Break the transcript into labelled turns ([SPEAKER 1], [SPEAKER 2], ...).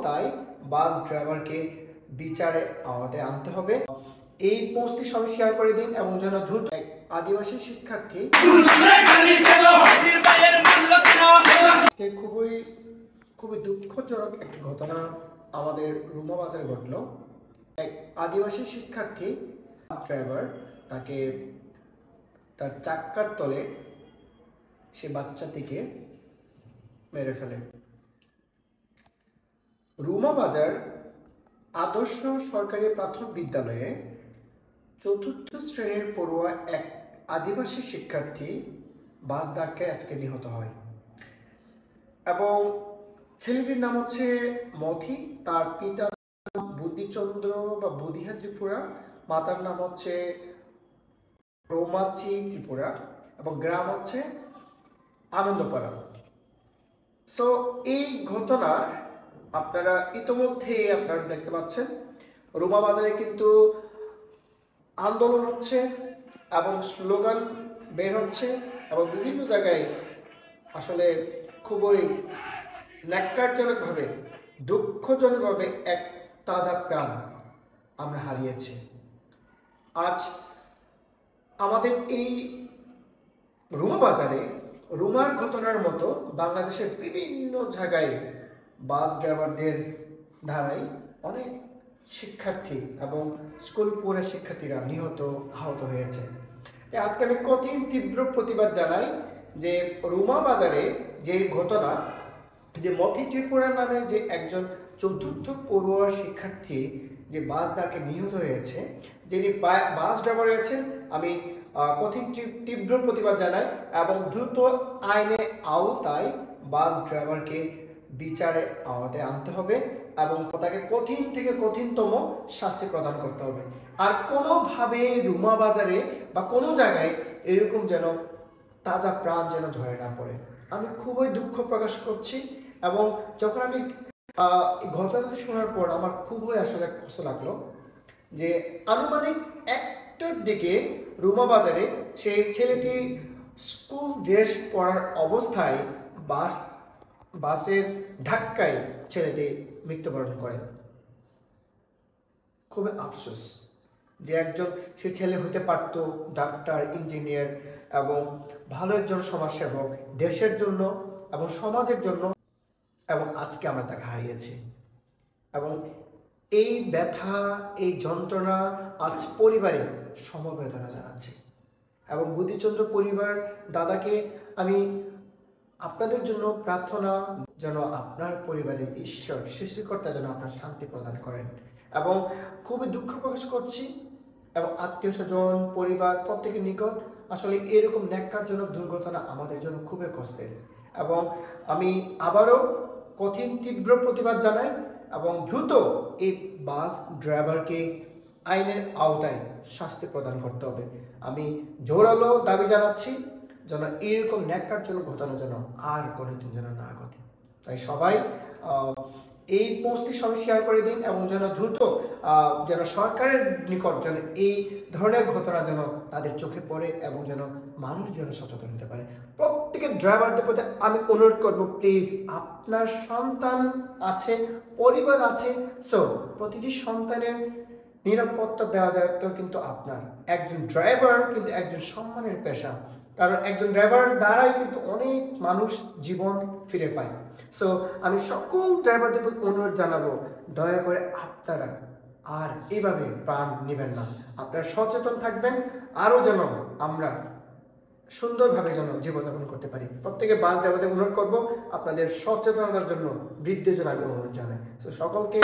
[SPEAKER 1] তাই বাস ড্রাইভারকে বিচারে আওতায় আনতে হবে। এই পোস্টটি সবাই শেয়ার করে দিন এবং যেন দ্রুত আদিবাসী শিক্ষার্থী খুবই দুঃখজনক একটি ঘটনা আমাদের রুমা বাজারে ঘটল। এক আদিবাসী শিক্ষার্থী ড্রাইভার তাকে তার চাক্কার তলে সে বাচ্চাটিকে মেরে ফেলে। রুমা বাজার আদর্শ সরকারি প্রাথমিক বিদ্যালয়ে ৪র্থ শ্রেণীর পড়ুয়া এক আদিবাসী শিক্ষার্থী বাস ধাক্কায় আজকে নিহত হয় এবং ছেলেটির নাম হচ্ছে মথি, তার পিতা বুদ্ধিচন্দ্র বা বুধিহা ত্রিপুরা, মাতার নাম হচ্ছে রোমাচি ত্রিপুরা এবং গ্রাম হচ্ছে আনন্দপাড়া। সো এই ঘটনা আপনারা ইতোমধ্যে আপনারা দেখতে পাচ্ছেন রুমা বাজারে কিন্তু আন্দোলন হচ্ছে এবং স্লোগান বের হচ্ছে এবং বিভিন্ন জায়গায় আসলে খুবই ন্যাক্কারজনকভাবে দুঃখজনকভাবে এক তাজা প্রাণ আমরা হারিয়েছি। আজ আমাদের এই রুমা বাজারে রুমার ঘটনার মতো বাংলাদেশের বিভিন্ন জায়গায় বাস ড্রাইভারদের ধারায় অনেক শিক্ষার্থী এবং স্কুল পড়ুয়া শিক্ষার্থীরা আহত হয়েছে। আজকে আমি কঠিন তীব্র প্রতিবাদ জানাই যে রুমা বাজারে যে ঘটনা, যে মথি ত্রিপুরা নামে যে একজন ৪র্থ পড়ুয়া শিক্ষার্থী যে বাস ধাক্কায় নিহত হয়েছে, যিনি বাস ড্রাইভার হয়েছেন, আমি কঠিন তীব্র প্রতিবাদ জানাই এবং দ্রুত আইনে আওতায় বাস ড্রাইভারকে বিচারে আওতায় আনতে হবে এবং তাকে কঠিন থেকে কঠিনতম শাস্তি প্রদান করতে হবে। আর কোনোভাবে রুমা বাজারে বা কোনো জায়গায় এরকম যেন তাজা প্রাণ যেন ঝরে না পড়ে। আমি খুবই দুঃখ প্রকাশ করছি এবং যখন আমি ঘটনাটি শোনার পর আমার খুবই আসলে কষ্ট লাগলো যে আনুমানিক ১টার দিকে রুমা বাজারে সেই ছেলেটি স্কুল ড্রেস পরার অবস্থায় বাসের ধাক্কায় ছেলেটি মৃত্যুবরণ করেন। খুবই আফসোস যে সে ছেলে হতে পারত ডাক্তার, ইঞ্জিনিয়ার এবং ভালো একজন সমাজসেবক দেশের জন্য এবং সমাজের জন্য, এবং আজকে আমরা তাকে হারিয়েছি এবং এই ব্যথা, এই যন্ত্রণা আজ পরিবারে সমবেদনা জানাচ্ছি এবং বুদ্ধিচন্দ্র পরিবার দাদাকে আমি আপনাদের জন্য প্রার্থনা যেন আপনার পরিবারের ঈশ্বর সৃষ্টিকর্তা যেন আপনার শান্তি প্রদান করেন এবং খুবই দুঃখ প্রকাশ করছি এবং আত্মীয় স্বজন পরিবার প্রত্যেকের নিকট আসলে এরকম ন্যাক্কারজনক দুর্ঘটনা আমাদের জন্য খুবই কষ্টের এবং আমি আবারও কঠিন তীব্র প্রতিবাদ জানাই এবং দ্রুত এই বাস ড্রাইভারকে আইনের আওতায় শাস্তি প্রদান করতে হবে। আমি জোরালো দাবি জানাচ্ছি যেন এরকম ন্যাক্কারজনক ঘটনা যেন আর কোনোদিন যেন না ঘটে। তাই সবাই এই পোস্টটি সবাই শেয়ার করে দিন এবং যেন দ্রুত যেন সরকারের নিকট যেন এই ধরনের ঘটনা যেন তাদের চোখে পড়ে এবং যেন মানুষ যেন সচেতন হতে পারে। প্রত্যেকের ড্রাইভারদের প্রতি আমি অনুরোধ করব, প্লিজ আপনার সন্তান আছে, পরিবার আছে, সো প্রতিটি সন্তানের নিরাপত্তা দেওয়া দায়িত্ব কিন্তু আপনার। একজন ড্রাইভার কিন্তু একজন সম্মানের পেশা, কারণ একজন ড্রাইভার দ্বারাই কিন্তু অনেক মানুষ জীবন ফিরে পায়। সো আমি সকল ড্রাইভারদের প্রতি অনুরোধ জানাবো, দয়া করে আপনারা আর এইভাবে প্রাণ নেবেন না, আপনারা সচেতন থাকবেন, আরও যেন আমরা সুন্দরভাবে যেন জীবনযাপন করতে পারি। প্রত্যেকে বাস ড্রাইভারদের অনুরোধ করবো আপনাদের সচেতনতার জন্য, বৃদ্ধির জন্য আমি অনুরোধ জানাই। তো সকলকে